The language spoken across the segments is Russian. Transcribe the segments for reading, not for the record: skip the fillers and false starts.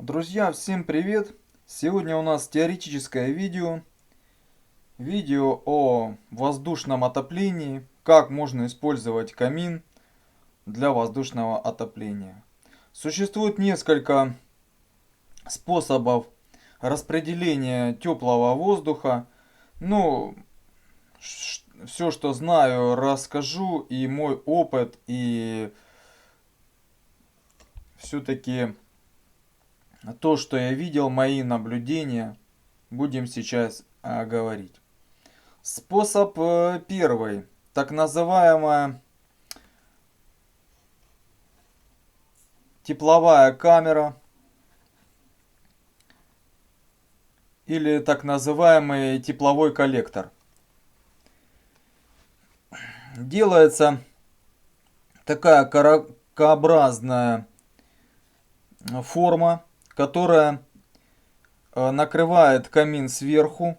Друзья, всем привет! Сегодня у нас теоретическое видео. Видео о воздушном отоплении. Как можно использовать камин для воздушного отопления. Существует несколько способов распределения теплого воздуха. Ну, все, что знаю, расскажу. И мой опыт, и все-таки то, что я видел, мои наблюдения, будем сейчас говорить. Способ первый. Так называемая тепловая камера или так называемый тепловой коллектор. Делается такая каракообразная форма, которая накрывает камин сверху,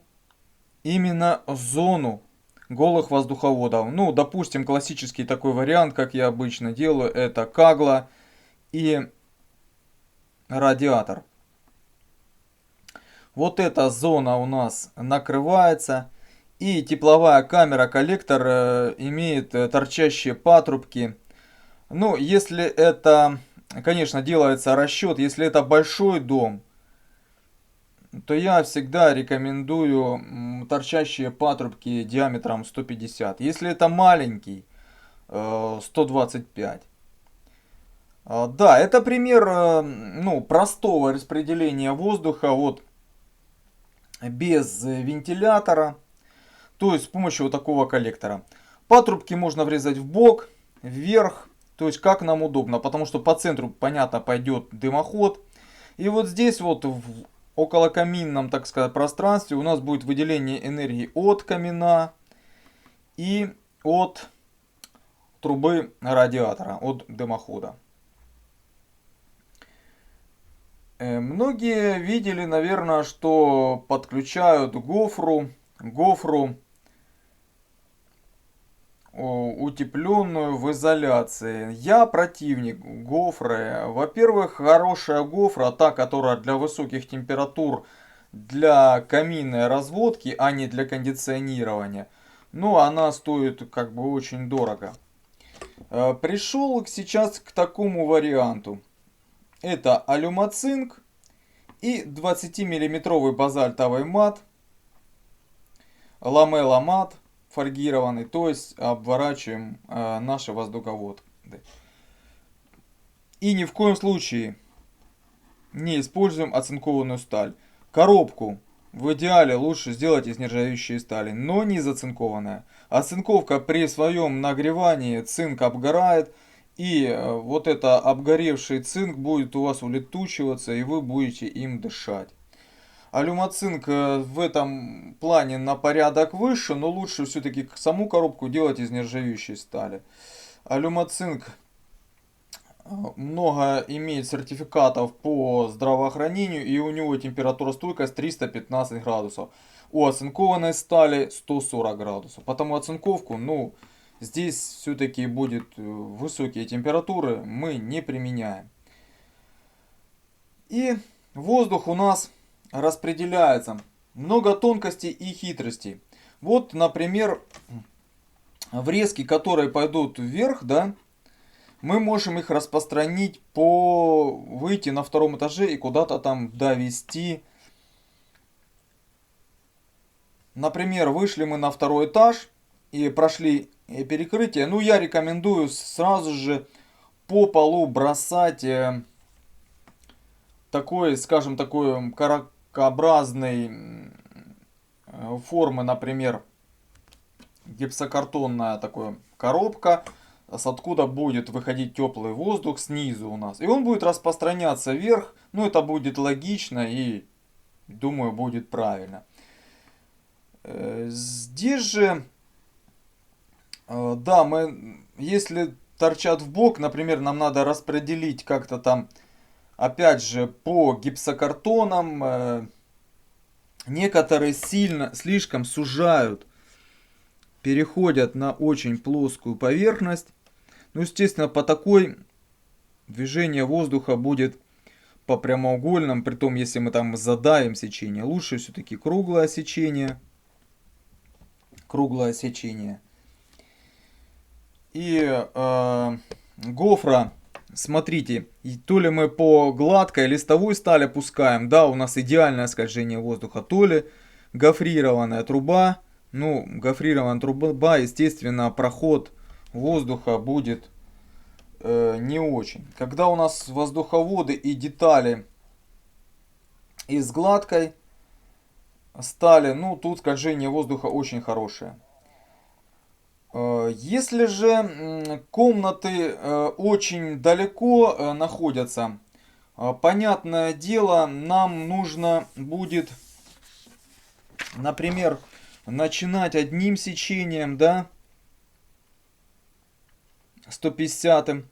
именно зону голых воздуховодов. Ну, допустим, классический такой вариант, как я обычно делаю, это кагла и радиатор. Вот эта зона у нас накрывается, и тепловая камера-коллектор имеет торчащие патрубки. Ну, если это, конечно, делается расчет, если это большой дом, то я всегда рекомендую торчащие патрубки диаметром 150. Если это маленький, 125. Да, это пример ну, простого распределения воздуха вот, без вентилятора, то есть с помощью вот такого коллектора. Патрубки можно врезать в бок, вверх, то есть как нам удобно, потому что по центру, понятно, пойдет дымоход. И вот здесь вот в околокаминном, так сказать, пространстве у нас будет выделение энергии от камина и от трубы радиатора, от дымохода. Многие видели, наверное, что подключают гофру утепленную в изоляции. Я противник гофры. Во-первых, хорошая гофра, та, которая для высоких температур, для каминной разводки, а не для кондиционирования. Ну, она стоит как бы очень дорого. Пришел сейчас к такому варианту. Это алюмоцинк и 20-миллиметровый базальтовый мат, ламелла мат фольгированный, то есть обворачиваем наши воздуховоды. И ни в коем случае не используем оцинкованную сталь. Коробку в идеале лучше сделать из нержавеющей стали, но не зацинкованная. Оцинковка при своем нагревании цинк обгорает, и вот это обгоревший цинк будет у вас улетучиваться, и вы будете им дышать. Алюмоцинк в этом плане на порядок выше, но лучше все-таки саму коробку делать из нержавеющей стали. Алюмоцинк много имеет сертификатов по здравоохранению, и у него температура стойкость 315 градусов. У оцинкованной стали 140 градусов. Потому оцинковку, ну, здесь все-таки будет высокие температуры, мы не применяем. И воздух у нас распределяется. Много тонкостей и хитростей. Вот, например, врезки, которые пойдут вверх, да, мы можем их распространить выйти на втором этаже и куда-то там довести. Например, вышли мы на второй этаж и прошли перекрытие. Ну, я рекомендую сразу же по полу бросать такой, скажем, такой каракообразной формы, например, гипсокартонная такая коробка, с откуда будет выходить теплый воздух снизу у нас. И он будет распространяться вверх, ну это будет логично и, думаю, будет правильно. Здесь же, да, если торчат в бок, например, нам надо распределить как-то там, опять же, по гипсокартонам. Некоторые слишком сужают, переходят на очень плоскую поверхность. Ну, естественно, по такой движение воздуха будет по прямоугольным, притом если мы там задаем сечение, лучше все-таки круглое сечение. Круглое сечение. И гофра, смотрите, то ли мы по гладкой листовой стали пускаем, да, у нас идеальное скольжение воздуха, то ли гофрированная труба. Ну, гофрированная труба, естественно, проход воздуха будет не очень. Когда у нас воздуховоды и детали из гладкой стали, ну, тут скольжение воздуха очень хорошее. Если же комнаты очень далеко находятся, понятное дело, нам нужно будет, например, начинать одним сечением, да, 150-м.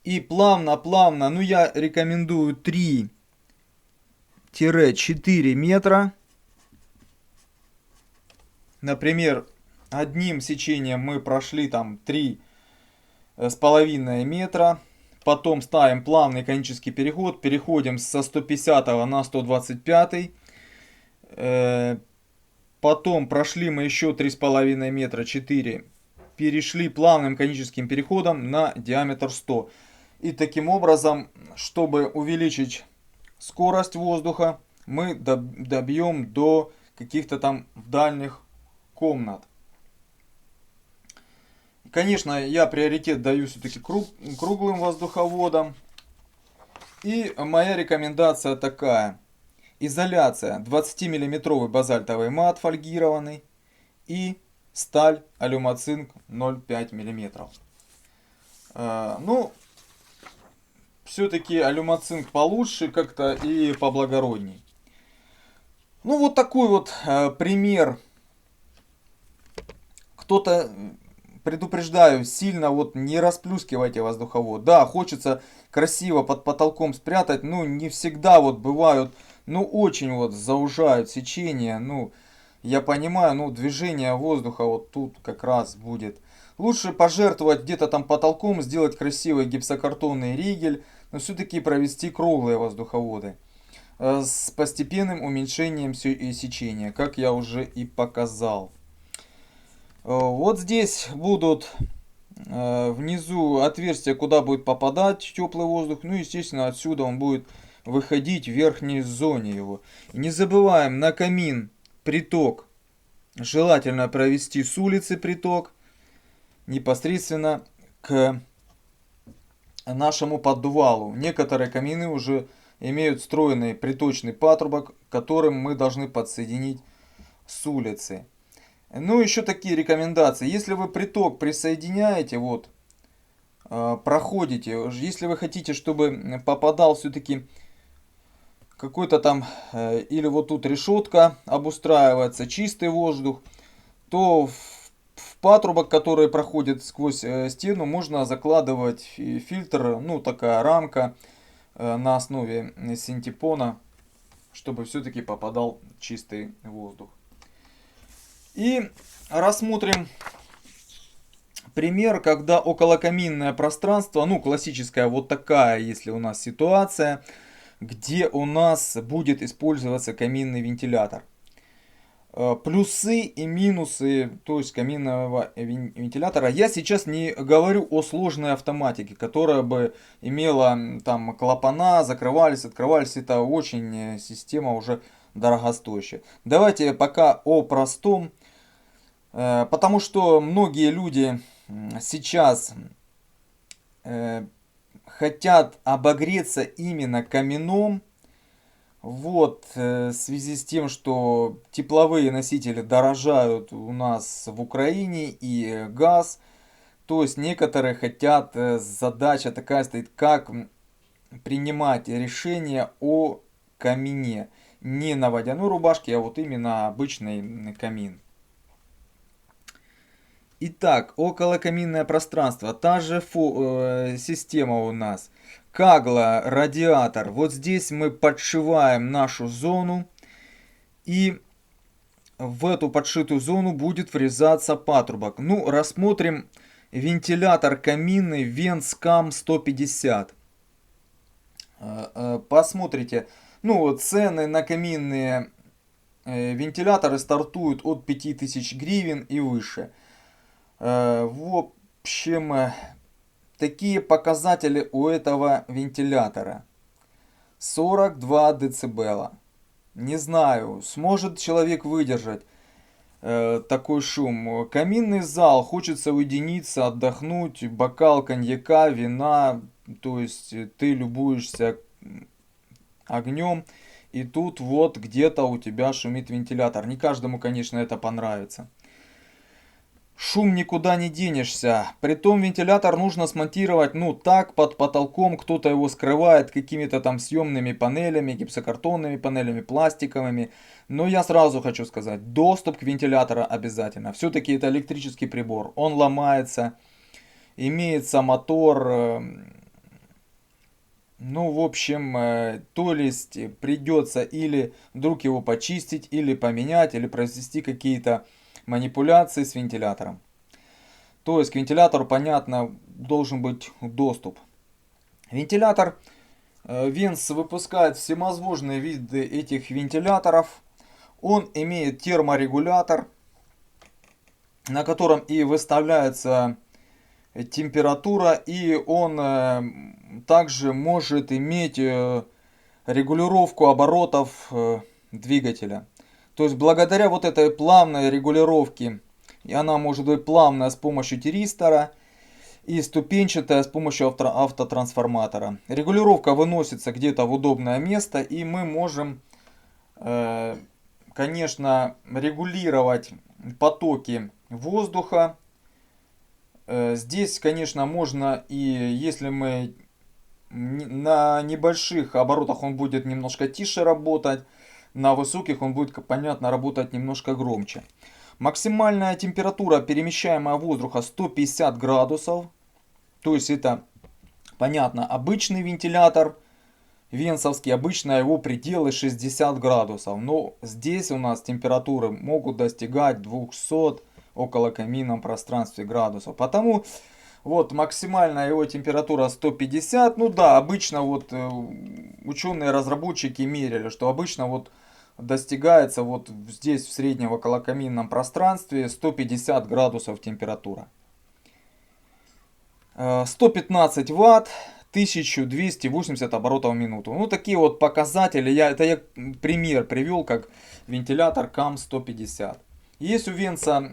И плавно, ну я рекомендую 3-4 метра. Например, одним сечением мы прошли там 3,5 метра. Потом ставим плавный конический переход. Переходим со 150 на 125. Потом прошли мы еще 3,5 метра, 4. Перешли плавным коническим переходом на диаметр 100. И таким образом, чтобы увеличить скорость воздуха, мы добьем до каких-то там дальних комнат. Конечно, я приоритет даю все-таки круглым воздуховодам. И моя рекомендация такая. Изоляция 20-мм базальтовый мат фольгированный и сталь алюмоцинк 0,5 мм. Ну, все-таки алюмоцинк получше как-то и поблагородней. Ну, вот такой вот пример. Кто-то, предупреждаю, сильно вот не расплюскивайте воздуховод. Да, хочется красиво под потолком спрятать, ну, не всегда вот бывают, ну, очень вот заужают сечение, ну, я понимаю, ну, движение воздуха вот тут как раз будет. Лучше пожертвовать где-то там потолком, сделать красивый гипсокартонный ригель, но все-таки провести круглые воздуховоды с постепенным уменьшением сечения, как я уже и показал. Вот здесь будут внизу отверстия, куда будет попадать теплый воздух. Ну, естественно, отсюда он будет выходить в верхней зоне его. Не забываем, на камин приток желательно провести с улицы приток непосредственно к нашему поддувалу. Некоторые камины уже имеют встроенный приточный патрубок, которым мы должны подсоединить с улицы. Ну, еще такие рекомендации. Если вы приток присоединяете, вот, проходите, если вы хотите, чтобы попадал все-таки какой-то там, или вот тут решетка обустраивается, чистый воздух, то в патрубок, который проходит сквозь стену, можно закладывать фильтр, ну, такая рамка на основе синтепона, чтобы все-таки попадал чистый воздух. И рассмотрим пример, когда околокаминное пространство, ну, классическая вот такая, если у нас ситуация, где у нас будет использоваться каминный вентилятор. Плюсы и минусы, то есть каминного вентилятора. Я сейчас не говорю о сложной автоматике, которая бы имела там клапана, закрывались, открывались. Это очень система уже дорогостоящая. Давайте пока о простом. Потому что многие люди сейчас хотят обогреться именно камином. Вот, в связи с тем, что тепловые носители дорожают у нас в Украине и газ. То есть некоторые хотят, задача такая стоит, как принимать решение о камине. Не на водяной рубашке, а вот именно обычный камин. Итак, околокаминное пространство. Та же система у нас. Кагла, радиатор. Вот здесь мы подшиваем нашу зону. И в эту подшитую зону будет врезаться патрубок. Ну, рассмотрим вентилятор каминный Венскам 150. посмотрите, ну вот цены на каминные вентиляторы стартуют от 5000 гривен и выше. В общем, такие показатели у этого вентилятора. 42 децибела. Не знаю, сможет человек выдержать такой шум. Каминный зал, хочется уединиться, отдохнуть, бокал коньяка, вина, то есть ты любуешься огнем, и тут вот где-то у тебя шумит вентилятор. Не каждому, конечно, это понравится. Шум никуда не денешься. Притом вентилятор нужно смонтировать, ну так, под потолком. Кто-то его скрывает какими-то там съемными панелями, гипсокартонными панелями, пластиковыми. Но я сразу хочу сказать, доступ к вентилятору обязательно. Все-таки это электрический прибор. Он ломается, имеется мотор. Ну, в общем, то есть придется или вдруг его почистить, или поменять, или произвести какие-то манипуляции с вентилятором. То есть к вентилятору, понятно, должен быть доступ. Вентилятор Венс выпускает всевозможные виды этих вентиляторов. Он имеет терморегулятор, на котором и выставляется температура, и он также может иметь регулировку оборотов двигателя. То есть благодаря вот этой плавной регулировке, и она может быть плавная с помощью тиристора и ступенчатая с помощью автотрансформатора. Регулировка выносится где-то в удобное место, и мы можем, конечно, регулировать потоки воздуха. Здесь, конечно, можно, и если мы на небольших оборотах, он будет немножко тише работать, на высоких он будет, понятно, работать немножко громче. Максимальная температура перемещаемого воздуха 150 градусов. То есть это, понятно, обычный вентилятор венсовский, обычно его пределы 60 градусов. Но здесь у нас температуры могут достигать 200 около каминном пространстве градусов. Потому вот максимальная его температура 150. Ну да, обычно вот ученые-разработчики мерили, что обычно вот достигается вот здесь в среднем околокаминном пространстве 150 градусов температура. 115 ватт, 1280 оборотов в минуту. Ну такие вот показатели, это я пример привел, как вентилятор КАМ-150. Есть у Венца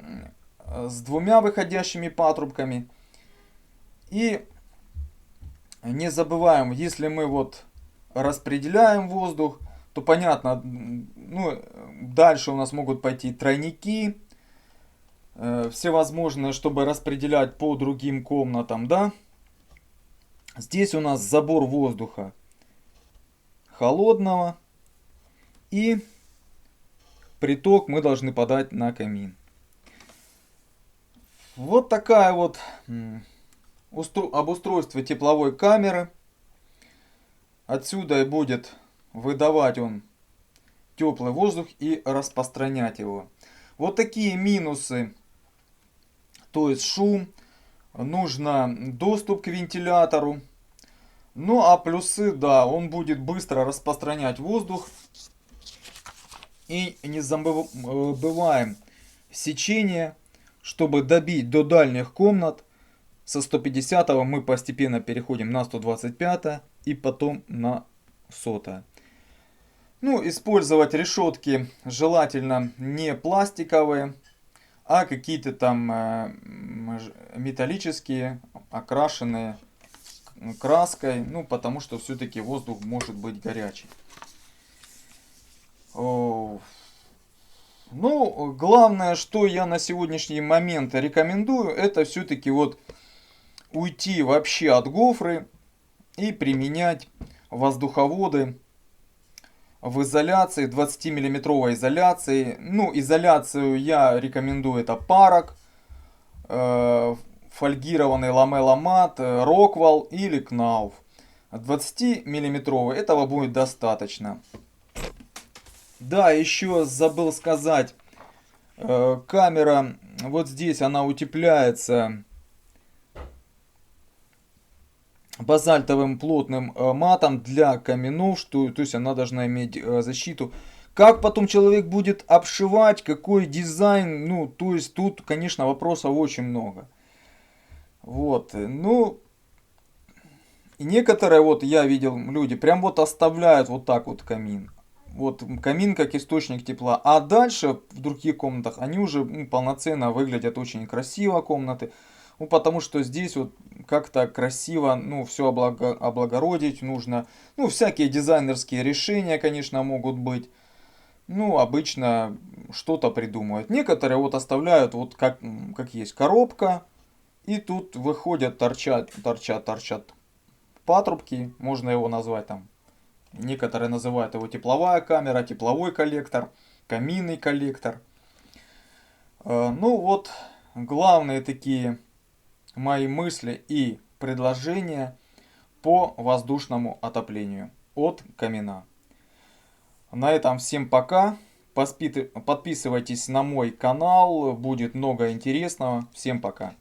с двумя выходящими патрубками. И не забываем, если мы вот распределяем воздух, то понятно, ну, дальше у нас могут пойти тройники, всевозможные, чтобы распределять по другим комнатам, да. Здесь у нас забор воздуха холодного, и приток мы должны подать на камин. Вот такая вот обустройство тепловой камеры. Отсюда и будет выдавать он теплый воздух и распространять его. Вот такие минусы. То есть шум, нужно доступ к вентилятору. Ну а плюсы, да, он будет быстро распространять воздух. И не забываем сечение, чтобы добить до дальних комнат. Со 150 мы постепенно переходим на 125 и потом на 100. Ну, использовать решетки желательно не пластиковые, а какие-то там металлические, окрашенные краской, ну, потому что все-таки воздух может быть горячий. Ну, главное, что я на сегодняшний момент рекомендую, это все-таки вот уйти вообще от гофры и применять воздуховоды в изоляции, 20-миллиметровой изоляции. Ну, изоляцию я рекомендую, это Парок, фольгированный ламелломат, Роквал или Кнауф. 20-миллиметровый, этого будет достаточно. Да, еще забыл сказать, камера, вот здесь она утепляется базальтовым плотным матом для каминов, что, то есть она должна иметь защиту. Как потом человек будет обшивать, какой дизайн, ну, то есть тут, конечно, вопросов очень много. Вот, ну, и некоторые, вот я видел, люди прям вот оставляют вот так вот камин. Вот камин как источник тепла. А дальше в других комнатах они уже полноценно выглядят очень красиво комнаты. Ну, потому что здесь вот как-то красиво, ну, все облагородить нужно. Ну, всякие дизайнерские решения, конечно, могут быть. Ну, обычно что-то придумывают. Некоторые вот оставляют вот как есть коробка. И тут выходят, торчат патрубки. Можно его назвать там. Некоторые называют его тепловая камера, тепловой коллектор, каминный коллектор. Ну вот, главные такие мои мысли и предложения по воздушному отоплению от камина. На этом всем пока. Подписывайтесь на мой канал, будет много интересного. Всем пока.